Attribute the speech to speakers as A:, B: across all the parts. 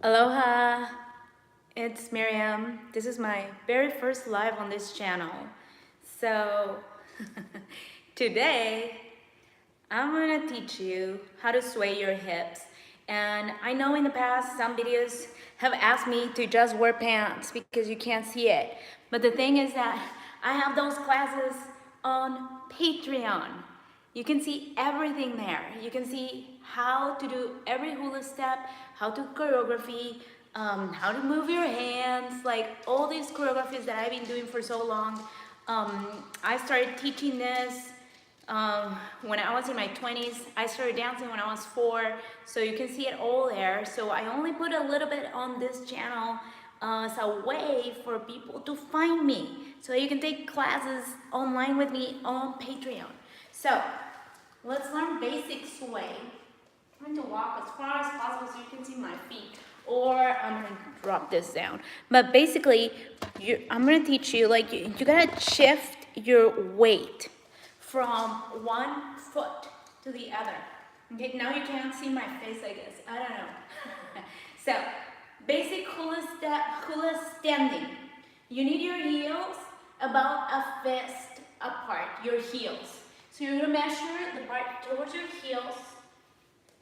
A: Aloha, it's Miriam. This is my very first live on this channel. So, today I'm gonna teach you how to sway your hips. And I know in the past some videos have asked me to just wear pants because you can't see it. But the thing is that I have those classes on Patreon. You can see everything there. You can see how to do every hula step, how to choreography, how to move your hands, like all these choreographies that I've been doing for so long. I started teaching this when I was in my 20s. I started dancing when I was 4, so you can see it all there. So I only put a little bit on this channel as a way for people to find me, so you can take classes online with me on Patreon. So let's learn basic sway. I'm going to walk as far as possible so you can see my feet, or I'm going to drop this down. But basically, I'm going to teach you, like, you got to shift your weight from one foot to the other. Okay, now you can't see my face, I guess. I don't know. So, basic hula step, hula standing. You need your heels about a fist apart, your heels. So you're gonna measure the part towards your heels.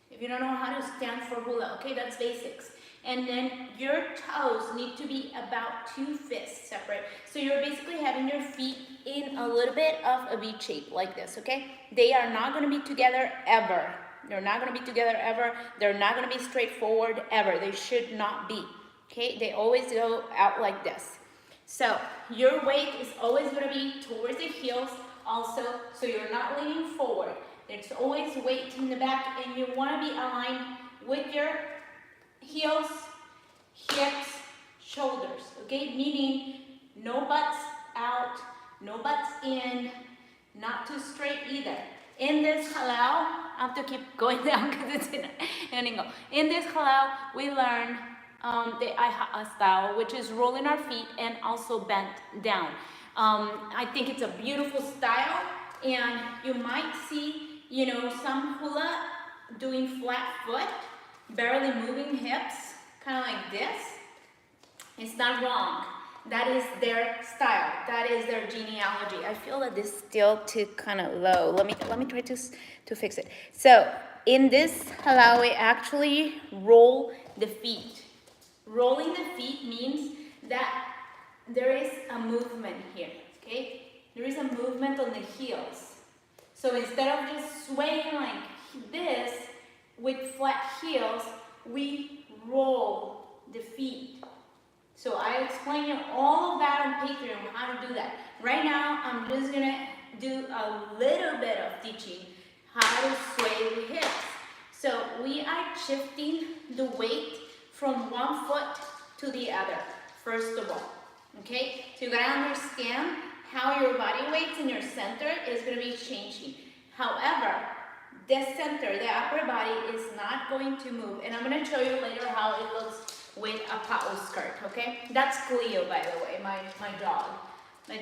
A: If you don't know how to stand for hula, okay, that's basics. And then your toes need to be about 2 fists separate. So you're basically having your feet in a little bit of a V shape like this, okay? They are not gonna be together ever. They're not gonna be together ever. They're not gonna be straightforward ever. They should not be, okay? They always go out like this. So your weight is always gonna be towards the heels also, so you're not leaning forward. There's always weight in the back, and you wanna be aligned with your heels, hips, shoulders, okay? Meaning no butts out, no butts in, not too straight either. In this halau, I have to keep going down because it's in an angle. In this halau, we learn the Iha'a style, which is rolling our feet and also bent down. I think it's a beautiful style, and you might see, some hula doing flat foot, barely moving hips, kind of like this. It's not wrong. That is their style. That is their genealogy. I feel that this is still too kind of low. Let me try to fix it. So in this halau, we actually roll the feet. Rolling the feet means that there is a movement here, okay? There is a movement on the heels. So instead of just swaying like this with flat heels, we roll the feet. So I explain you all of that on Patreon, how to do that. Right now, I'm just gonna do a little bit of teaching how to sway the hips. So we are shifting the weight from one foot to the other, first of all, okay? So you gotta understand how your body weight and your center is gonna be changing. However, this center, the upper body, is not going to move. And I'm gonna show you later how it looks with a pa'u skirt, okay? That's Cleo, by the way, my dog. But,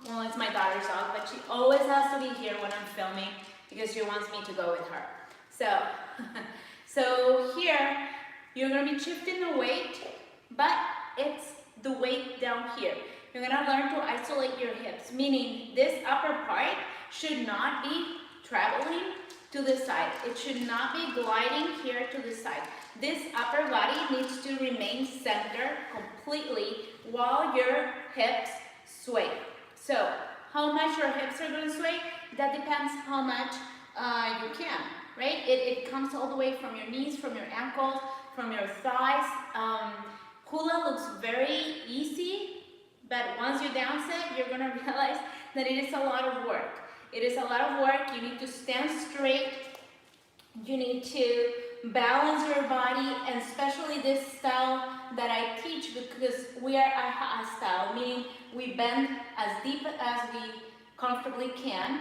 A: well, it's my daughter's dog, but she always has to be here when I'm filming because she wants me to go with her. So, so here, you're gonna be shifting the weight, but it's the weight down here. You're gonna learn to isolate your hips, meaning this upper part should not be traveling to the side. It should not be gliding here to the side. This upper body needs to remain centered completely while your hips sway. So, how much your hips are going to sway, that depends how much you can, right? It comes all the way from your knees, from your ankles, from your thighs. Hula looks very easy, but once you dance it, you're going to realize that it is a lot of work. It is a lot of work. You need to stand straight. You need to balance your body, and especially this style that I teach, because we are Iha'a style, meaning we bend as deep as we comfortably can,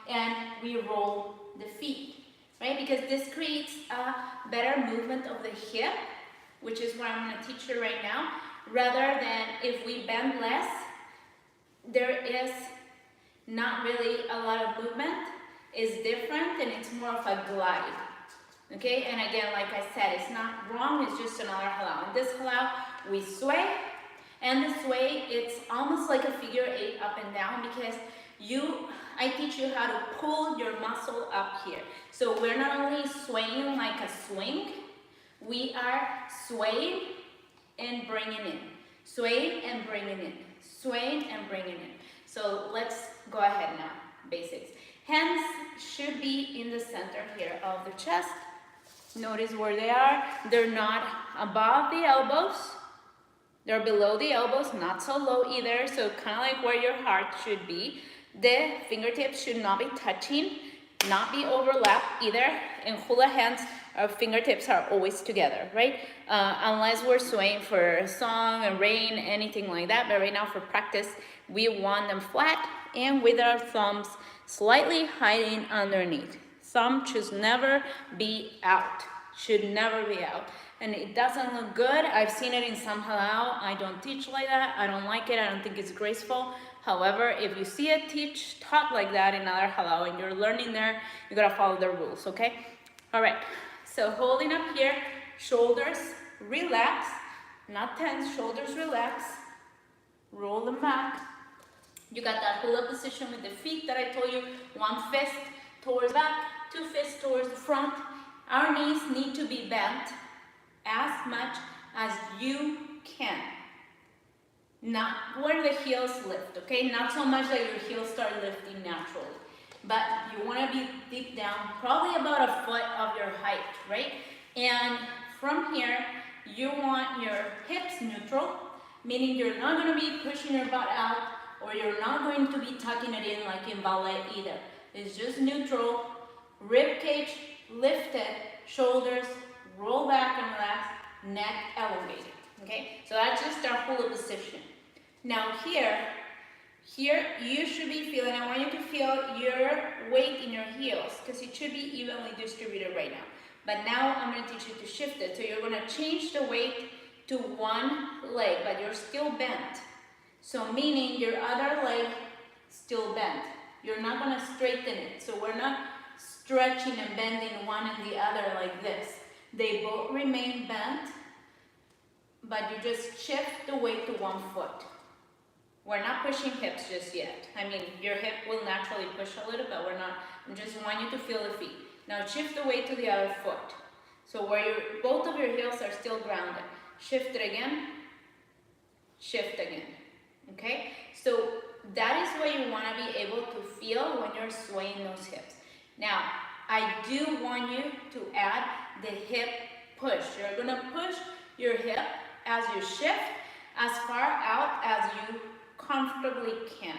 A: and we roll the feet, right? Because this creates a better movement of the hip, which is what I'm going to teach you right now, rather than if we bend less, there is not really a lot of movement. It's different, and it's more of a glide. Okay, and again, like I said, it's not wrong, it's just another halal. In this halal, we sway, and the sway, it's almost like a figure 8 up and down, because I teach you how to pull your muscle up here. So we're not only swaying like a swing, we are swaying and bringing in, swaying and bringing in, swaying and bringing in. So let's go ahead now, basics. Hands should be in the center here of the chest. Notice where they are. They're not above the elbows. They're below the elbows, not so low either. So kind of like where your heart should be. The fingertips should not be touching, not be overlapped either. In hula hands, our fingertips are always together, right? Unless we're swaying for a song, a rain, anything like that. But right now for practice, we want them flat and with our thumbs slightly hiding underneath. Thumb should never be out, should never be out. And it doesn't look good. I've seen it in some halal. I don't teach like that. I don't like it. I don't think it's graceful. However, if you see it taught like that in other halal and you're learning there, you gotta follow the rules, okay? All right, so holding up here, shoulders relax, not tense, shoulders relax, roll them back. You got that hula position with the feet that I told you, one fist towards back, two fists towards the front. Our knees need to be bent as much as you can. Not where the heels lift, okay? Not so much that your heels start lifting naturally. But you want to be deep down, probably about a foot of your height, right? And from here, you want your hips neutral, meaning you're not going to be pushing your butt out, or you're not going to be tucking it in like in ballet either. It's just neutral, rib cage lifted, shoulders roll back and relax, neck elevated, okay? So that's just our hula position. Now here you should be feeling, I want you to feel your weight in your heels, because it should be evenly distributed right now. But now I'm going to teach you to shift it. So you're going to change the weight to one leg, but you're still bent. So meaning your other leg still bent. You're not going to straighten it. So we're not stretching and bending one and the other like this. They both remain bent, but you just shift the weight to one foot. We're not pushing hips just yet. I mean, your hip will naturally push a little, but we're not. I just want you to feel the feet. Now shift the weight to the other foot. So where both of your heels are still grounded. Shift it again, shift again, okay? So that is what you want to be able to feel when you're swaying those hips. Now, I do want you to add the hip push. You're going to push your hip as you shift as far out as you comfortably can,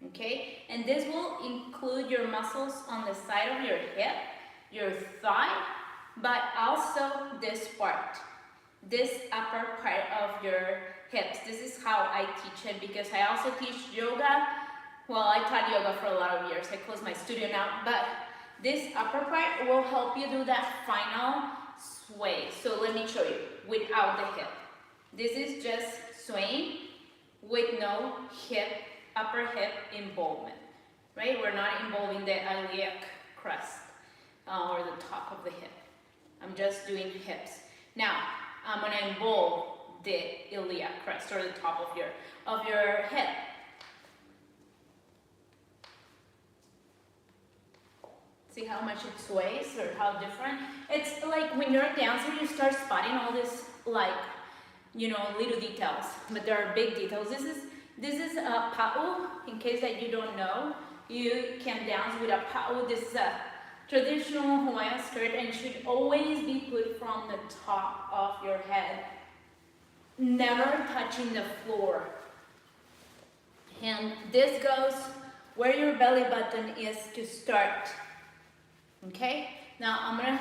A: okay? And this will include your muscles on the side of your hip, your thigh, but also this part, this upper part of your hips. This is how I teach it, because I also teach yoga. Well, I taught yoga for a lot of years. I closed my studio now, but this upper part will help you do that final sway. So let me show you without the hip. This is just swaying with no hip, upper hip involvement, right? We're not involving the iliac crest or the top of the hip. I'm just doing hips. Now, I'm gonna involve the iliac crest or the top of your hip. See how much it sways or how different? It's like when you're a dancer, you start spotting all this, like, you know, little details, but there are big details. This is a pa'u. In case that you don't know, you can dance with a pa'u. This is a traditional Hawaiian skirt, and it should always be put from the top of your head, never touching the floor. And this goes where your belly button is to start. Okay, now I'm gonna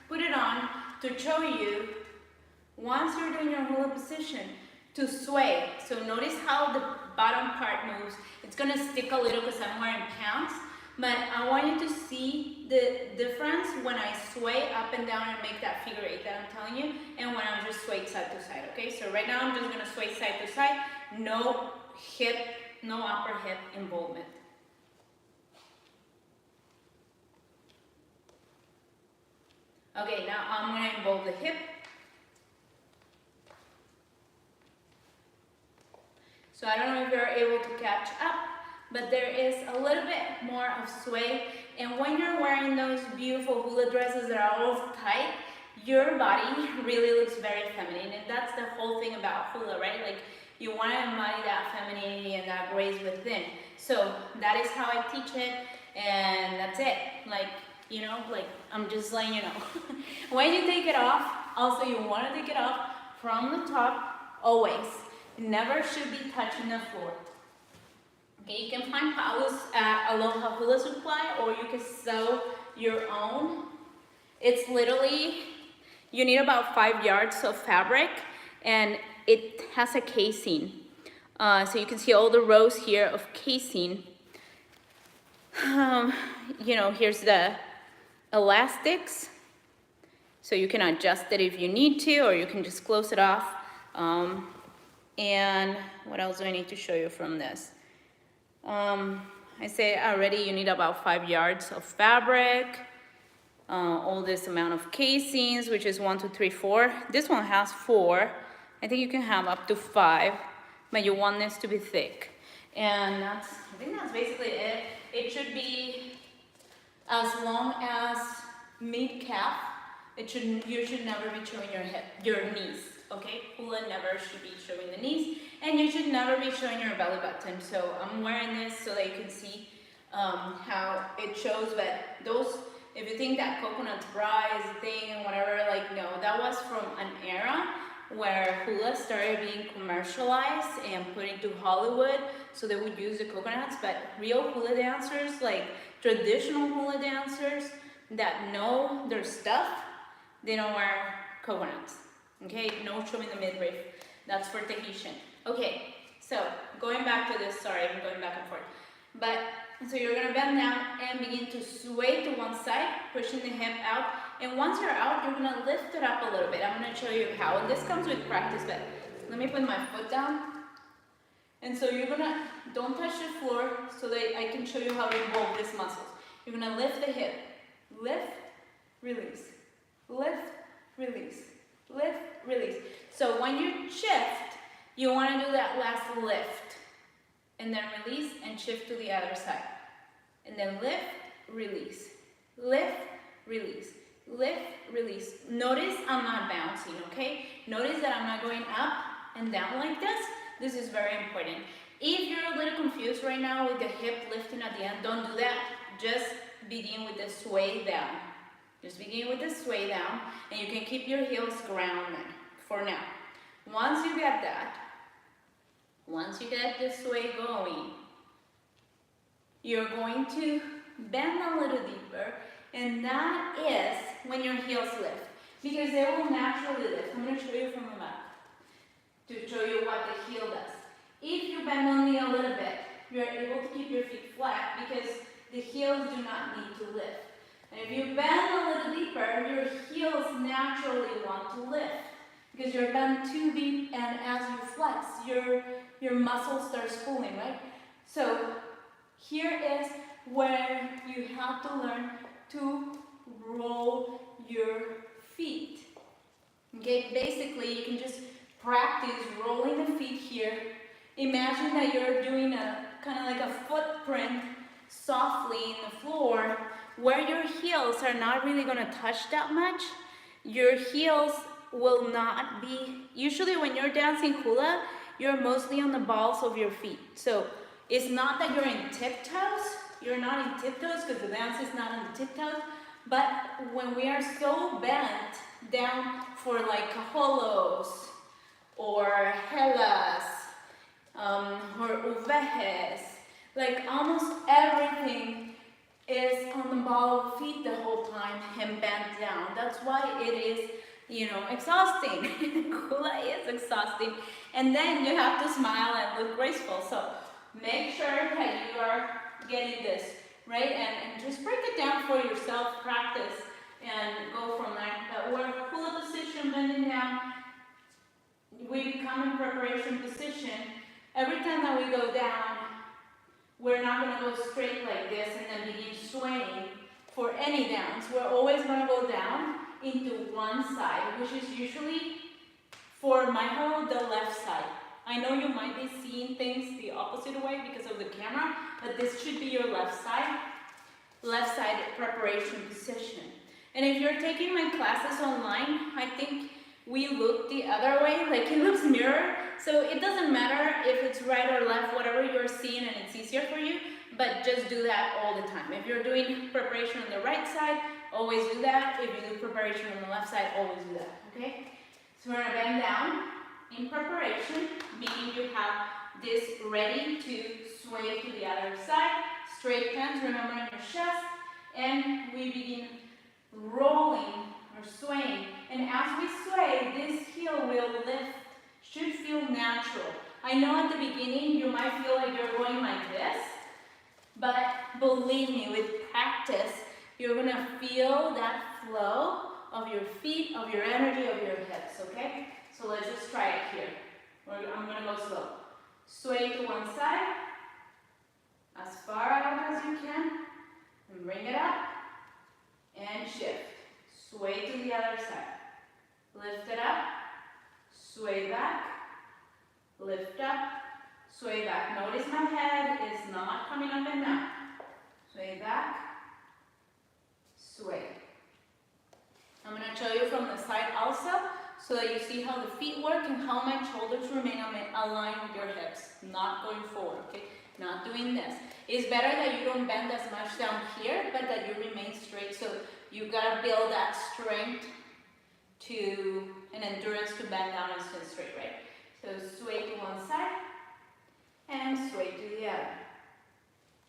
A: put it on to show you, once you're doing your hula position, to sway. So notice how the bottom part moves. It's gonna stick a little because I'm wearing pants, but I want you to see the difference when I sway up and down and make that figure 8 that I'm telling you, and when I'm just swayed side to side, okay? So right now I'm just gonna sway side to side, no hip, no upper hip involvement. Okay, now I'm gonna involve the hip. So I don't know if you're able to catch up, but there is a little bit more of sway. And when you're wearing those beautiful hula dresses that are all tight, your body really looks very feminine. And that's the whole thing about hula, right? Like, you want to embody that femininity and that grace within. So that is how I teach it, and that's it. Like, you know, like, I'm just letting you know. When you take it off, also you want to take it off from the top, always. Never should be touching the floor. Okay, you can find paus at Aloha Hula Supply, or you can sew your own. It's literally, you need about 5 yards of fabric, and it has a casing. So you can see all the rows here of casing. You know, here's the elastics. So you can adjust it if you need to, or you can just close it off. And what else do I need to show you from this? I say already you need about 5 yards of fabric, all this amount of casings, which is 1, 2, 3, 4. This one has 4. I think you can have up to 5, but you want this to be thick. And I think that's basically it. It should be as long as mid-calf. You should never be showing your knees. Okay, hula never should be showing the knees, and you should never be showing your belly button. So I'm wearing this so that you can see how it shows. But those, if you think that coconut bra is a thing and whatever, like, no, that was from an era where hula started being commercialized and put into Hollywood, so they would use the coconuts. But real hula dancers, like traditional hula dancers that know their stuff, they don't wear coconuts. Okay, no showing the midriff. That's for Tahitian. Okay, so going back to this, sorry, I'm going back and forth. But, so you're gonna bend down and begin to sway to one side, pushing the hip out. And once you're out, you're gonna lift it up a little bit. I'm gonna show you how. And this comes with practice, but let me put my foot down. And so you're gonna, don't touch the floor so that I can show you how to involve these muscles. You're gonna lift the hip. Lift, release. Lift, release. Lift, release. So when you shift, you want to do that last lift. And then release and shift to the other side. And then lift, release. Lift, release. Lift, release. Notice I'm not bouncing, okay? Notice that I'm not going up and down like this. This is very important. If you're a little confused right now with the hip lifting at the end, don't do that. Just begin with the sway down. Just begin with the sway down, and you can keep your heels grounded for now. Once you get that, once you get the sway going, you're going to bend a little deeper, and that is when your heels lift, because they will naturally lift. I'm going to show you from the back to show you what the heel does. If you bend only a little bit, you're able to keep your feet flat because the heels do not need to lift. And if you bend a little deeper, your heels naturally want to lift because you're bent too deep, and as you flex, your muscles start pulling, right? So here is where you have to learn to roll your feet. Okay, basically you can just practice rolling the feet here. Imagine that you're doing a kind of like a footprint softly in the floor, where your heels are not really going to touch that much. Your heels will not be, usually when you're dancing hula, you're mostly on the balls of your feet. So it's not that you're in tiptoes, you're not in tiptoes because the dance is not in the tiptoes, but when we are so bent down for like cajolos or helas or uvejes, like almost everything is on the ball of feet the whole time and bent down. That's why it is, you know, exhausting. Hula is exhausting. And then you have to smile and look graceful. So make sure that you are getting this, right? And just break it down for yourself, practice, and go from there. But we're hula position, bending down. We become in preparation position. Every time that we go down, we're not going to go straight like this and then begin swaying for any dance. We're always going to go down one side, which is usually for my whole the left side. I know you might be seeing things the opposite way because of the camera, but this should be your left side preparation position. And if you're taking my classes online, I think we look the other way, like it looks mirror. So it doesn't matter if it's right or left, whatever you're seeing and it's easier for you, but just do that all the time. If you're doing preparation on the right side, always do that. If you do preparation on the left side, always do that, okay? So we're gonna bend down in preparation, meaning you have this ready to sway to the other side. Straight hands, remember, in your chest, and we begin rolling or swaying. And as we sway, this heel will lift, should feel natural. I know at the beginning you might feel like you're going like this, but believe me, with practice, you're gonna feel that flow of your feet, of your energy, of your hips, okay? So let's just try it here. I'm gonna go slow. Sway to one side, as far out as you can, and bring it up, and shift. Sway to the other side. Lift it up, sway back, lift up, sway back. Notice my head is not coming up and down. Sway back, sway. I'm going to show you from the side also, so that you see how the feet work and how my shoulders remain aligned with your hips, not going forward, okay? Not doing this. It's better that you don't bend as much down here, but that you remain straight. So you gotta build that strength to an endurance to bend down and stand straight, right? So sway to one side and sway to the other.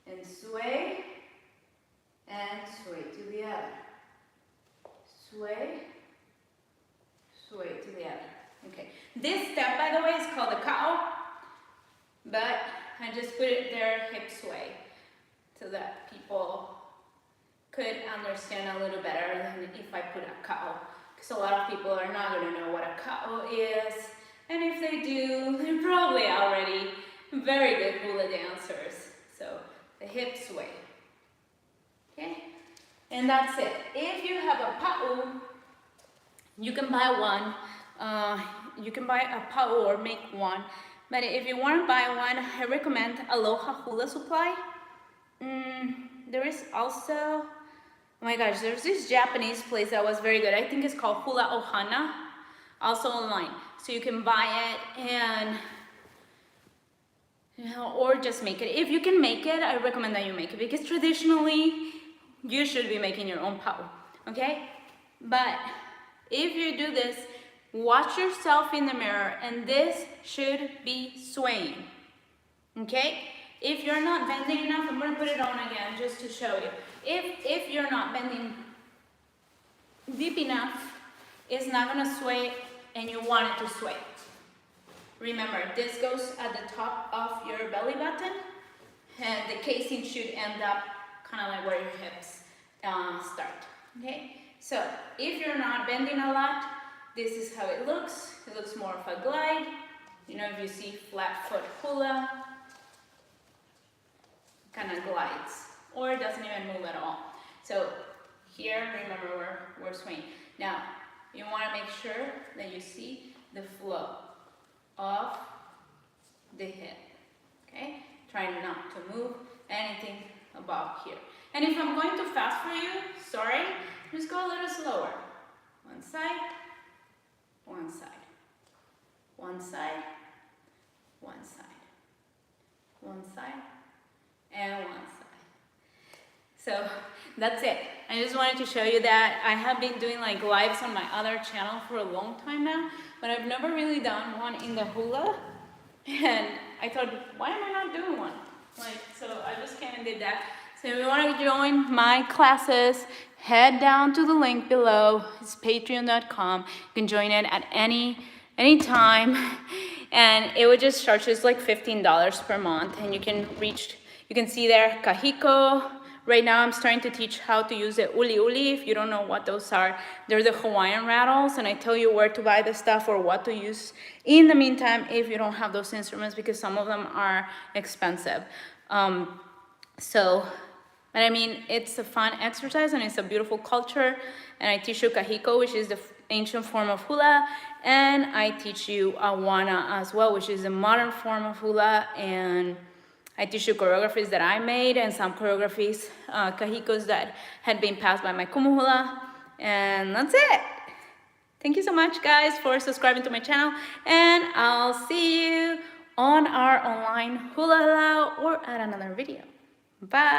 A: And sway to the other. Sway to the other. Okay. This step, by the way, is called a cow, but I just put it there hip sway so that people could understand a little better than if I put a cow, because a lot of people are not going to know what a cow is, and if they do, they're probably already very good hula dancers. So the hip sway, okay, and that's it. If you have a pa'u, you can buy one. You can buy a pa'u or make one. But if you want to buy one, I recommend Aloha Hula Supply. There is also, oh my gosh, there's this Japanese place that was very good. I think it's called Hula Ohana, also online. So you can buy it and, you know, or just make it. If you can make it, I recommend that you make it, because traditionally you should be making your own pa'u, okay? But if you do this, watch yourself in the mirror, and this should be swaying, okay? If you're not bending enough, I'm gonna put it on again just to show you. If you're not bending deep enough, it's not gonna sway, and you want it to sway. Remember, this goes at the top of your belly button, and the casing should end up kind of like where your hips start, okay? So if you're not bending a lot, this is how it looks. It looks more of a glide. You know, if you see flat foot hula, kind of glides, or it doesn't even move at all. So here, remember, we're swaying. Now, you want to make sure that you see the flow of the hip, okay? Try not to move anything above here. And if I'm going too fast for you, sorry, just go a little slower. One side, one side, one side, one side, one side, and one side. So that's it. I just wanted to show you that. I have been doing like lives on my other channel for a long time now, but I've never really done one in the hula. And I thought, why am I not doing one? Like, so I just came and did that. So if you want to join my classes, head down to the link below. It's patreon.com. You can join it at any time, and it would just charge us like $15 per month, and you can see there kahiko. Right now I'm starting to teach how to use the uli uli. If you don't know what those are, they're the Hawaiian rattles, and I tell you where to buy the stuff or what to use in the meantime if you don't have those instruments, because some of them are expensive. So But I mean, it's a fun exercise and it's a beautiful culture. And I teach you Kahiko, which is the ancient form of hula. And I teach you Awana as well, which is a modern form of hula. And I teach you choreographies that I made and some choreographies, Kahikos that had been passed by my Kumu hula. And that's it. Thank you so much, guys, for subscribing to my channel. And I'll see you on our online hula hula or at another video. Bye.